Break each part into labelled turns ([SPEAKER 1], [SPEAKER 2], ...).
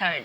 [SPEAKER 1] 3rd।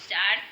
[SPEAKER 1] 4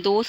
[SPEAKER 1] 2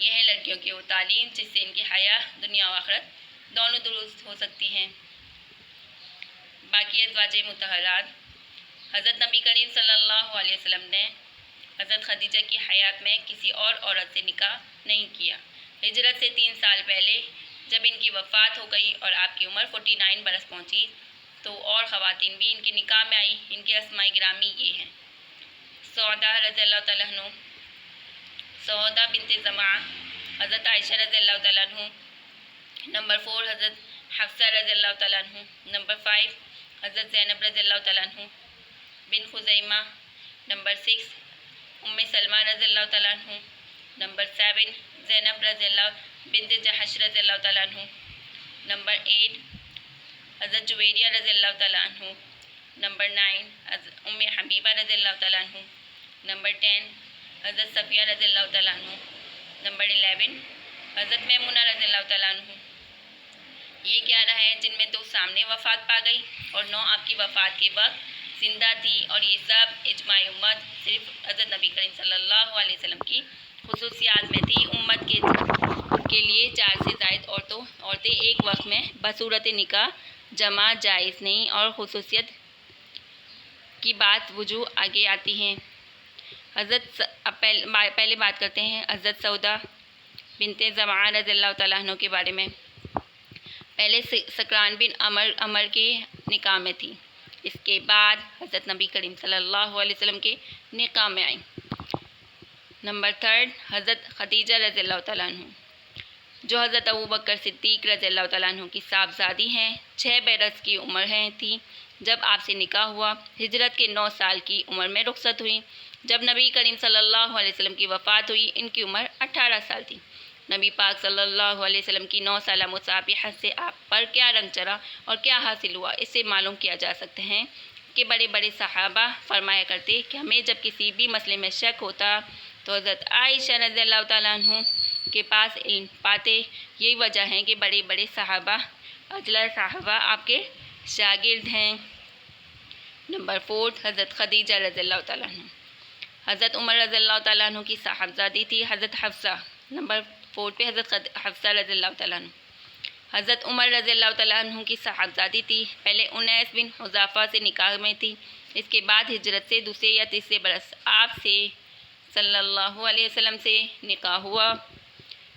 [SPEAKER 1] یہ ہیں لڑکیوں کی وہ تعلیم جس سے ان کی حیا دنیا و آخرت دونوں درست ہو سکتی ہیں۔ باقی ازواج مطہرات، حضرت نبی کریم صلی اللہ علیہ وسلم نے حضرت خدیجہ کی حیات میں کسی اور عورت سے نکاح نہیں کیا۔ ہجرت سے 3 سال پہلے جب ان کی وفات ہو گئی اور آپ کی عمر 49 برس پہنچی تو اور خواتین بھی ان کے نکاح میں آئی۔ ان کے اسماء گرامی یہ ہیں: سعودہ رضی اللہ تعالیٰ عنہ، سعودہ بنت زمعہ، حضرت عائشہ رضی اللہ تعالیٰ عنہ۔ نمبر 4 حضرت حفصہ رضی اللہ تعالیٰ عنہ۔ نمبر 5 حضرت زینب رضی اللہ تعالیٰ عنہ بن خزیمہ۔ نمبر 6 ام سلمہ رضی اللہ تعالیٰ عنہ۔ نمبر 7 زینب رضی اللہ بنت جحش رضی اللہ تعالیٰ عنہ۔ نمبر 8 حضرت جویریہ رضی اللہ تعالیٰ عنہ۔ نمبر 9 ام حبیبہ رضی اللہ تعالیٰ عنہ۔ نمبر 10 حضرت صفیہ رضی اللہ تعالیٰ عنہ۔ نمبر 11 حضرت میمونہ رضی اللہ تعالیٰ عنہ۔ یہ 11 ہیں جن میں 2 سامنے وفات پا گئی اور 9 آپ کی وفات کے وقت زندہ تھی، اور یہ سب اجماع امت صرف حضرت نبی کریم صلی اللہ علیہ وسلم کی خصوصیات میں تھی۔ امت کے لیے 4 سے زائد عورتیں ایک وقت میں بصورت نکاح جمع جائز نہیں، اور خصوصیت کی بات وجوہ آگے آتی ہیں۔ پہلے بات کرتے ہیں حضرت سعودہ بنت زمعہ رضی اللہ تعالیٰ عنہ کے بارے میں۔ پہلے سکران بن عمر کے نکاح میں تھی، اس کے بعد حضرت نبی کریم صلی اللہ علیہ وسلم کے نکاح میں آئیں۔ نمبر 3 حضرت خدیجہ رضی اللہ تعالیٰ عنہ، جو حضرت ابوبکر صدیق رضی اللہ تعالیٰ عنہ کی صاحبزادی ہیں۔ 6 برس کی عمر تھی جب آپ سے نکاح ہوا۔ ہجرت کے 9 سال کی عمر میں رخصت ہوئی۔ جب نبی کریم صلی اللہ علیہ وسلم کی وفات ہوئی ان کی عمر 18 سال تھی۔ نبی پاک صلی اللہ علیہ وسلم کی 9 سالہ مصابحت سے آپ پر کیا رنگ چڑھا اور کیا حاصل ہوا، اس سے معلوم کیا جا سکتے ہیں کہ بڑے بڑے صحابہ فرمایا کرتے کہ ہمیں جب کسی بھی مسئلے میں شک ہوتا تو حضرت عائشہ رضی اللہ تعالیٰ عنہ کے پاس علم پاتے۔ یہی وجہ ہے کہ بڑے بڑے صحابہ، اجلا صحابہ آپ کے شاگرد ہیں۔ نمبر 4 حضرت خدیجہ رضی اللہ تعالیٰ عنہ، حضرت عمر رضی اللہ تعالیٰ عنہ کی صاحبزادی تھی۔ حضرت حفصہ، نمبر 4 پہ حضرت حفصہ رضی اللہ تعالیٰ عنہ، حضرت عمر رضی اللہ تعالیٰ عنہ کی صاحبزادی تھی۔ پہلے انیس بن حذافہ سے نکاح میں تھی، اس کے بعد ہجرت سے 2 یا 3 برس آپ سے صلی اللہ علیہ وسلم سے نکاح ہوا۔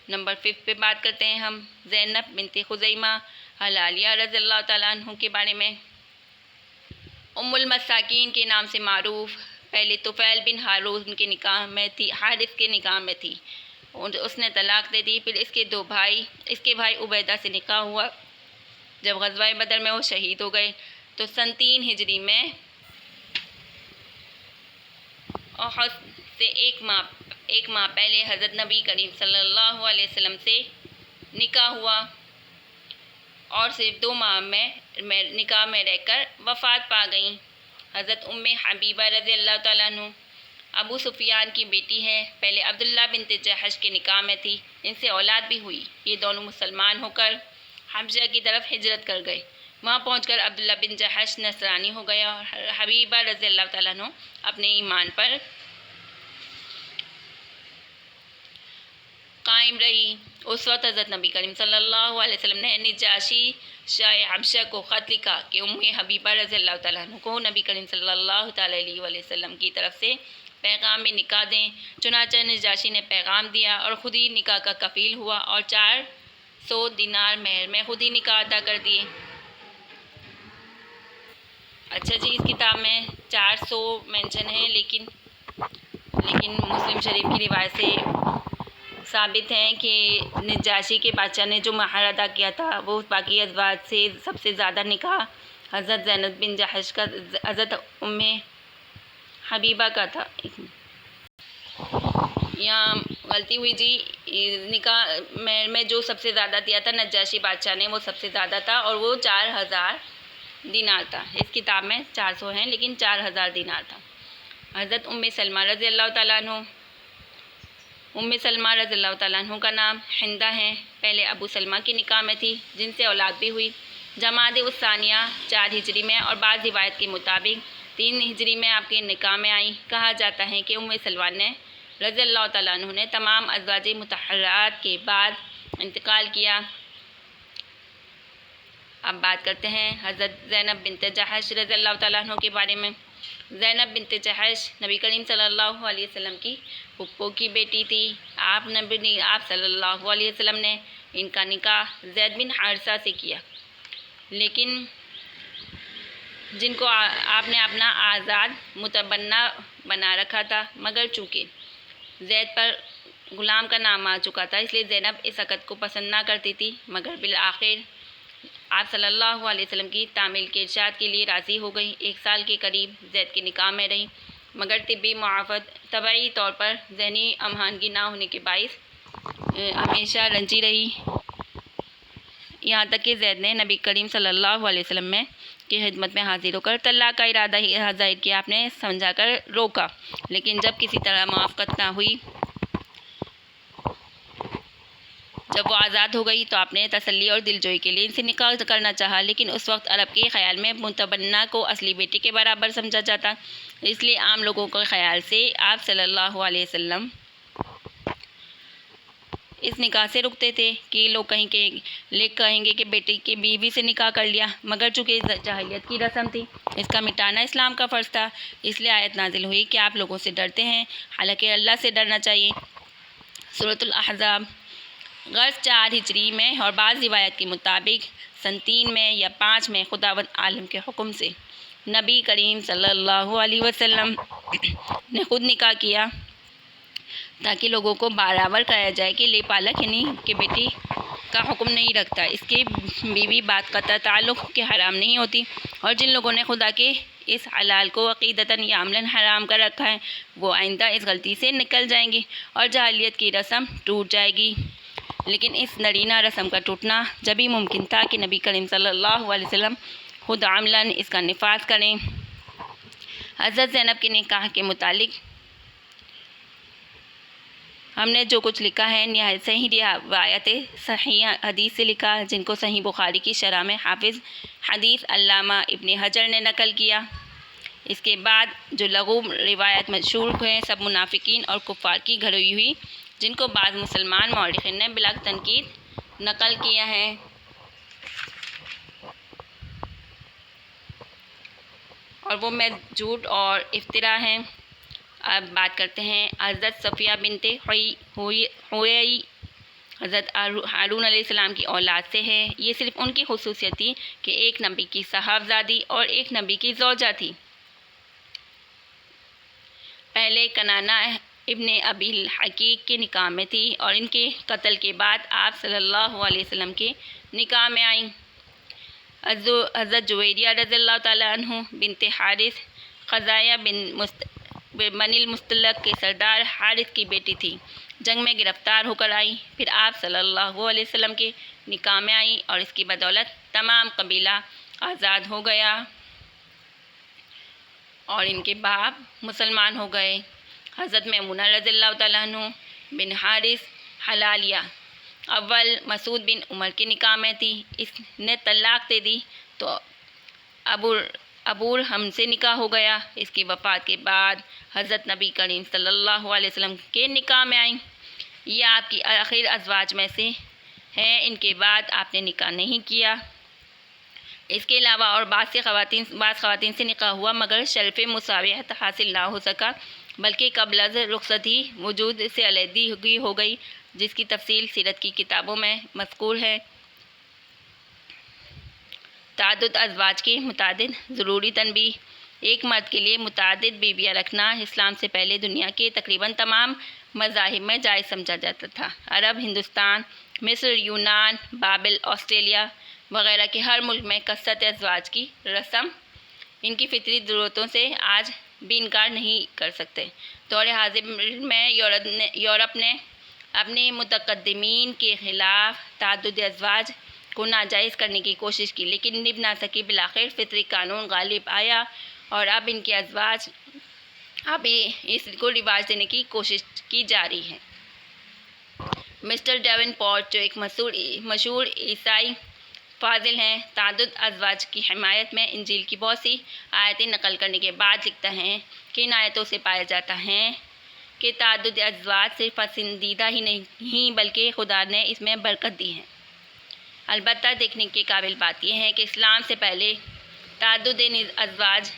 [SPEAKER 1] نمبر 5 پہ بات کرتے ہیں ہم زینب بنت خزیمہ حلالیہ رضی اللہ تعالیٰ عنہ کے بارے میں۔ ام المساکین کے نام سے معروف، پہلے طفیل بن حارث کے نکاح میں تھی، حارث کے نکاح میں تھی، اس نے طلاق دے دی۔ پھر اس کے بھائی عبیدہ سے نکاح ہوا۔ جب غزوہ بدر میں وہ شہید ہو گئے تو سن 3 ہجری میں احد سے ایک ماہ پہلے حضرت نبی کریم صلی اللہ علیہ وسلم سے نکاح ہوا، اور صرف 2 ماہ میں نکاح میں رہ کر وفات پا گئیں۔ حضرت ام حبیبہ رضی اللہ تعالیٰ عنہ ابو سفیان کی بیٹی ہے، پہلے عبداللہ بنت جحش کے نکاح میں تھی، ان سے اولاد بھی ہوئی۔ یہ دونوں مسلمان ہو کر حبشہ کی طرف ہجرت کر گئے۔ وہاں پہنچ کر عبداللہ بن جحش نصرانی ہو گیا اور حبیبہ رضی اللہ تعالیٰ عنہ اپنے ایمان پر قائم رہی۔ اس وقت حضرت نبی کریم صلی اللہ علیہ وسلم نے نجاشی شاہ حبشہ کو خط لکھا کہ ام حبیبہ رضی اللہ تعالیٰ عنہ کو نبی کریم صلی اللہ تعالیٰ علیہ وسلم کی طرف سے پیغام میں نکاح دیں۔ چنانچہ نجاشی نے پیغام دیا اور خود ہی نکاح کا کفیل ہوا اور 400 دینار مہر میں خود ہی نکاح ادا کر دیے۔ اچھا جی، اس کتاب میں 400 مینشن ہیں، لیکن مسلم شریف کی روایت سے ثابت ہیں کہ نجاشی کے بادشاہ نے جو مہر ادا کیا تھا وہ باقی ازواج سے سب سے زیادہ نکاح حضرت زینب بن جحش کا حضرت ام حبیبہ کا تھا۔ یہاں غلطی ہوئی جی، نکاح مہر میں جو سب سے زیادہ دیا تھا نجاشی بادشاہ نے وہ سب سے زیادہ تھا، اور وہ 4000 دینار تھا۔ اس کتاب میں 400 ہیں لیکن 4000 دینار تھا۔ حضرت ام سلمہ رضی اللہ تعالیٰ عنہ، ام سلمہ رضی اللہ تعالیٰ عنہ کا نام ہندہ ہے، پہلے ابو سلمہ کی نکاح میں تھی جن سے اولاد بھی ہوئی۔ جمادی الثانیہ 4 ہجری میں اور بعض روایت کے مطابق 3 ہجری میں آپ کے نکاح میں آئی۔ کہا جاتا ہے کہ ام سلمہ نے رضی اللہ تعالیٰ عنہ نے تمام ازواج مطہرات کے بعد انتقال کیا۔ اب بات کرتے ہیں حضرت زینب بنت جحش رضی اللہ تعالیٰ عنہ کے بارے میں۔ زینب بنت جحش نبی کریم صلی اللہ علیہ وسلم کی پھپھو کی بیٹی تھی۔ آپ صلی اللہ علیہ وسلم نے ان کا نکاح زید بن حارثہ سے کیا، لیکن جن کو آپ نے اپنا آزاد متبنہ بنا رکھا تھا، مگر چونکہ زید پر غلام کا نام آ چکا تھا اس لیے زینب اس عقد کو پسند نہ کرتی تھی، مگر بالآخر آپ صلی اللہ علیہ وسلم کی تعمیل کے ارشاد کے لیے راضی ہو گئی۔ 1 سال کے قریب زید کے نکاح میں رہی، مگر طبی معافات طبعی طور پر ذہنی امہانگی نہ ہونے کے باعث ہمیشہ رنجی رہی، یہاں تک کہ زید نے نبی کریم صلی اللہ علیہ وسلم کی خدمت میں حاضر ہو کر طلاق کا ارادہ ظاہر کیا۔ آپ نے سمجھا کر روکا، لیکن جب کسی طرح موافقت نہ ہوئی، جب وہ آزاد ہو گئی تو آپ نے تسلی اور دلجوئی کے لیے ان سے نکاح کرنا چاہا، لیکن اس وقت عرب کے خیال میں متبنہ کو اصلی بیٹی کے برابر سمجھا جاتا، اس لیے عام لوگوں کے خیال سے آپ صلی اللہ علیہ وسلم اس نکاح سے رکتے تھے کہ لوگ کہیں گے کہ بیٹی کی بیوی سے نکاح کر لیا، مگر چونکہ جاہلیت کی رسم تھی، اس کا مٹانا اسلام کا فرض تھا، اس لیے آیت نازل ہوئی کہ آپ لوگوں سے ڈرتے ہیں، حالانکہ اللہ سے ڈرنا چاہیے۔ سورۃ الاحزاب۔ غرض 4 ہجری میں اور بعض روایت کے مطابق سن 3 میں یا 5 میں خداوند عالم کے حکم سے نبی کریم صلی اللہ علیہ وسلم نے خود نکاح کیا، تاکہ لوگوں کو برابر کرایا جائے کہ لے پالک یعنی کہ بیٹی کا حکم نہیں رکھتا، اس کے بیوی بات قطع تعلق کے حرام نہیں ہوتی، اور جن لوگوں نے خدا کے اس حلال کو عقیدتاً یا عملاً حرام کر رکھا ہے وہ آئندہ اس غلطی سے نکل جائیں گی اور جاہلیت کی رسم ٹوٹ جائے گی۔ لیکن اس نرینہ رسم کا ٹوٹنا جبھی ممکن تھا کہ نبی کریم صلی اللہ علیہ وسلم خود عملاً اس کا نفاذ کریں۔ حضرت زینب کے نکاح کے متعلق ہم نے جو کچھ لکھا ہے نہایت صحیح روایت صحیح حدیث سے لکھا، جن کو صحیح بخاری کی شرح میں حافظ حدیث علامہ ابن حجر نے نقل کیا۔ اس کے بعد جو لغو روایت مشہور ہیں سب منافقین اور کفار کی گھڑی ہوئی، جن کو بعض مسلمان مورخین نے بلا تنقید نقل کیا ہے۔ اور وہ میں جھوٹ اور افطرا ہیں۔ اب بات کرتے ہیں حضرت صفیہ بنت حویئی، حضرت ہارون علیہ السلام کی اولاد سے ہے۔ یہ صرف ان کی خصوصیت تھی کہ ایک نبی کی صاحبزادی اور ایک نبی کی زوجہ تھی۔ پہلے کنانہ ابن ابی الحقیق کے نکاح میں تھی اور ان کے قتل کے بعد آپ صلی اللہ علیہ وسلم کے نکاح میں آئیں۔ حضرت جویریہ رضی اللہ تعالیٰ عنہ بنت حارث خزاعہ بن المستلق کے سردار حارث کی بیٹی تھی، جنگ میں گرفتار ہو کر آئی، پھر آپ صلی اللہ علیہ وسلم کے نکاح میں آئی اور اس کی بدولت تمام قبیلہ آزاد ہو گیا اور ان کے باپ مسلمان ہو گئے۔ حضرت میمونہ رضی اللہ تعالیٰ عنہ بن حارث حلالیہ اول مسعود بن عمر کے نکاح میں تھی، اس نے طلاق دے دی تو ابو ہم سے نکاح ہو گیا۔ اس کی وفات کے بعد حضرت نبی کریم صلی اللہ علیہ وسلم کے نکاح میں آئیں۔ یہ آپ کی آخر ازواج میں سے ہیں، ان کے بعد آپ نے نکاح نہیں کیا۔ اس کے علاوہ اور بعض خواتین سے نکاح ہوا، مگر شرف مساویت حاصل نہ ہو سکا، بلکہ قبل از رخصت ہی وجود سے علیحدگی ہو گئی، جس کی تفصیل سیرت کی کتابوں میں مذکور ہے۔ تعدد ازواج کی متعدد ضروری تنبیہ۔ ایک مرد کے لیے متعدد بیویاں رکھنا اسلام سے پہلے دنیا کے تقریباً تمام مذاہب میں جائز سمجھا جاتا تھا۔ عرب، ہندوستان، مصر، یونان، بابل، آسٹریلیا وغیرہ کے ہر ملک میں کثرت ازواج کی رسم ان کی فطری ضرورتوں سے آج بھی انکار نہیں کر سکتے۔ دور حاضر میں یورپ نے اپنے متقدمین کے خلاف تعدد ازواج کو ناجائز کرنے کی کوشش کی، لیکن نبھ نہ سکی۔ بالآخر فطری قانون غالب آیا اور اب ان کے ازواج اس کو رواج دینے کی کوشش کی جا رہی ہے۔ مسٹر ڈیون پورٹ، جو ایک مشہور عیسائی فاضل ہیں، تعدد ازواج کی حمایت میں انجیل کی بہت سی آیتیں نقل کرنے کے بعد لکھتا ہے کہ ان آیتوں سے پایا جاتا ہے کہ تعدد ازواج صرف پسندیدہ ہی نہیں بلکہ خدا نے اس میں برکت دی ہے۔ البتہ دیکھنے کے قابل بات یہ ہے کہ اسلام سے پہلے تعدد ازواج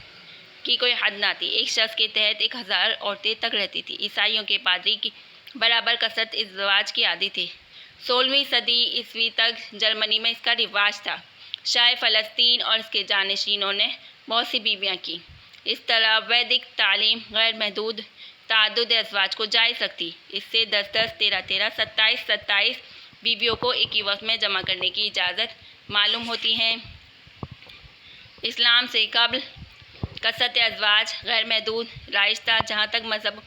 [SPEAKER 1] کی کوئی حد نہ تھی۔ ایک شخص کے تحت 1000 عورتیں تک رہتی تھیں۔ عیسائیوں کے پادری کی برابر کثرت ازواج کی عادی تھی۔ 16ویں صدی عیسوی تک جرمنی میں اس کا رواج تھا۔ شاہ فلسطین اور اس کے جانشینوں نے بہت سی بیویاں کی۔ اس طرح ویدک تعلیم غیر محدود تعدد ازواج کو جائز رکھتی۔ اس سے 10-10, 13-13, 27-27 بیویوں کو ایک ہی وقت میں جمع کرنے کی اجازت معلوم ہوتی ہے۔ اسلام سے قبل کثرت ازواج غیر محدود رائج تھا۔ جہاں تک مذہب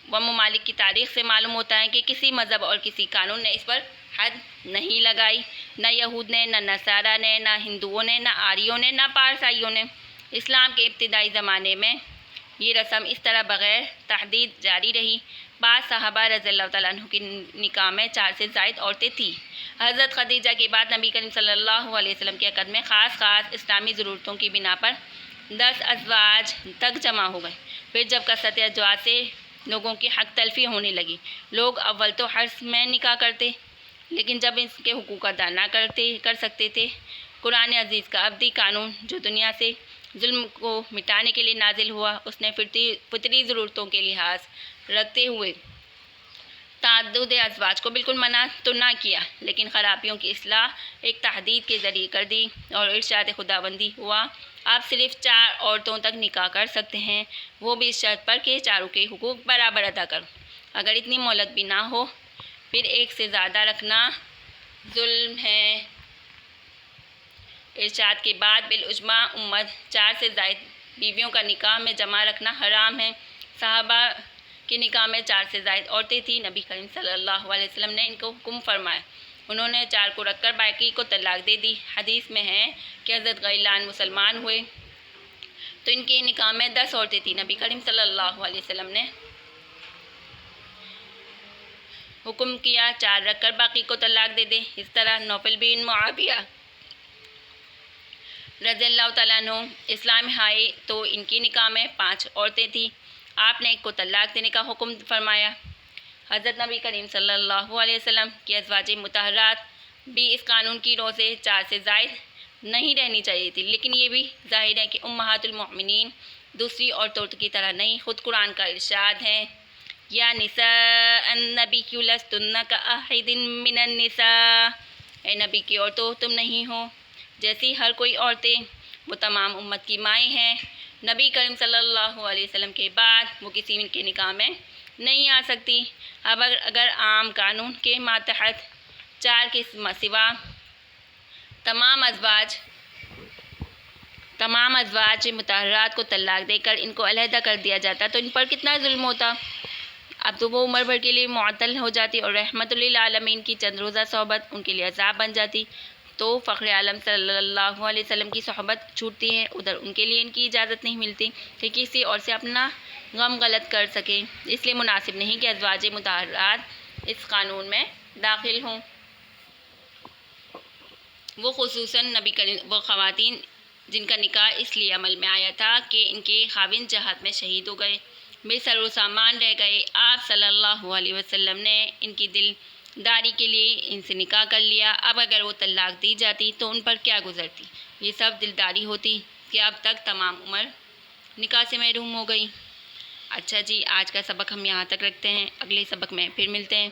[SPEAKER 1] و ممالک کی تاریخ سے معلوم ہوتا ہے کہ کسی مذہب اور کسی قانون نے اس پر حد نہیں لگائی، نہ یہود نے، نہ نصارہ نے، نہ ہندوؤں نے، نہ آریوں نے، نہ پارسیوں نے۔ اسلام کے ابتدائی زمانے میں یہ رسم اس طرح بغیر تحدید جاری رہی۔ بعض صحابہ رضی اللہ تعالیٰ عنہ کی نکاح میں 4 سے زائد عورتیں تھیں۔ حضرت خدیجہ کے بعد نبی کریم صلی اللہ علیہ وسلم کے عقد میں خاص اسلامی ضرورتوں کی بنا پر 10 ازواج تک جمع ہو گئے۔ پھر جب کثرت ازواج سے لوگوں کی حق تلفی ہونے لگی، لوگ اول تو حرص میں نکاح کرتے، لیکن جب اس کے حقوق ادا نہ کر سکتے تھے، قرآن عزیز کا ابدی قانون جو دنیا سے ظلم کو مٹانے کے لیے نازل ہوا، اس نے فطری ضرورتوں کے لحاظ رکھتے ہوئے تعدد ازواج کو بالکل منع تو نہ کیا، لیکن خرابیوں کی اصلاح ایک تحدید کے ذریعے کر دی اور ارشاد خداوندی ہوا، آپ صرف 4 عورتوں تک نکاح کر سکتے ہیں، وہ بھی اس شرط پر کہ چاروں کے حقوق برابر ادا کرو۔ اگر اتنی مہلت بھی نہ ہو، پھر ایک سے زیادہ رکھنا ظلم ہے۔ ارشاد کے بعد بالاجماع امت 4 سے زائد بیویوں کا نکاح میں جمع رکھنا حرام ہے۔ صحابہ کے نکاح میں 4 سے زائد عورتیں تھیں۔ نبی کریم صلی اللہ علیہ وسلم نے ان کو حکم فرمایا، انہوں نے 4 کو رکھ کر باقی کو طلاق دے دی۔ حدیث میں ہے کہ حضرت غیلان مسلمان ہوئے تو ان کے نکاح میں 10 عورتیں تھیں۔ نبی کریم صلی اللہ علیہ وسلم نے حکم کیا 4 رکھ کر باقی کو طلاق دے دیں۔ اس طرح نوفل بن معاویہ رضی اللہ تعالیٰ عنہ اسلام میں آئے تو ان کی نکاح میں 5 عورتیں تھیں۔ آپ نے ایک کو طلاق دینے کا حکم فرمایا۔ حضرت نبی کریم صلی اللہ علیہ وسلم کی ازواج مطہرات بھی اس قانون کی رو سے 4 سے زائد نہیں رہنی چاہیے تھی، لیکن یہ بھی ظاہر ہے کہ امہات المؤمنین دوسری عورتوں کی طرح نہیں۔ خود قرآن کا ارشاد ہے، یا نساء النبی لستن کاحد من النساء، اے نبی کی عورتوں تم نہیں ہو جیسی ہر کوئی عورتیں، وہ تمام امت کی مائیں ہیں۔ نبی کریم صلی اللہ علیہ وسلم کے بعد وہ کسی کے نکاح میں نہیں آ سکتی۔ اب اگر عام قانون کے ماتحت 4 کے سوا تمام ازواج مطہرات کو طلاق دے کر ان کو علیحدہ کر دیا جاتا تو ان پر کتنا ظلم ہوتا۔ اب تو وہ عمر بھر کے لیے معطل ہو جاتی اور رحمت للعالمین کی چند روزہ صحبت ان کے لیے عذاب بن جاتی، تو فخر عالم صلی اللہ علیہ وسلم کی صحبت چھوٹتی ہے۔ ادھر ان کے لیے ان کی اجازت نہیں ملتی کہ کسی اور سے اپنا غم غلط کر سکیں، اس لیے مناسب نہیں کہ ازواج مطہرات اس قانون میں داخل ہوں۔ وہ خصوصاً وہ خواتین جن کا نکاح اس لیے عمل میں آیا تھا کہ ان کے خاوند جہاد میں شہید ہو گئے، بے سر و سامان رہ گئے۔ آپ صلی اللہ علیہ وسلم نے ان کی دلداری کے لیے ان سے نکاح کر لیا۔ اب اگر وہ طلاق دی جاتی تو ان پر کیا گزرتی؟ یہ سب دلداری ہوتی کہ اب تک تمام عمر نکاح سے محروم ہو گئی۔ اچھا جی، آج کا سبق ہم یہاں تک رکھتے ہیں، اگلے سبق میں پھر ملتے ہیں۔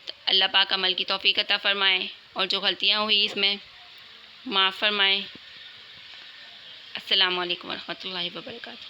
[SPEAKER 1] تو اللہ پاک عمل کی توفیق عطا فرمائے اور جو غلطیاں ہوئی اس میں معاف فرمائے۔ السلام علیکم ورحمۃ اللہ وبرکاتہ۔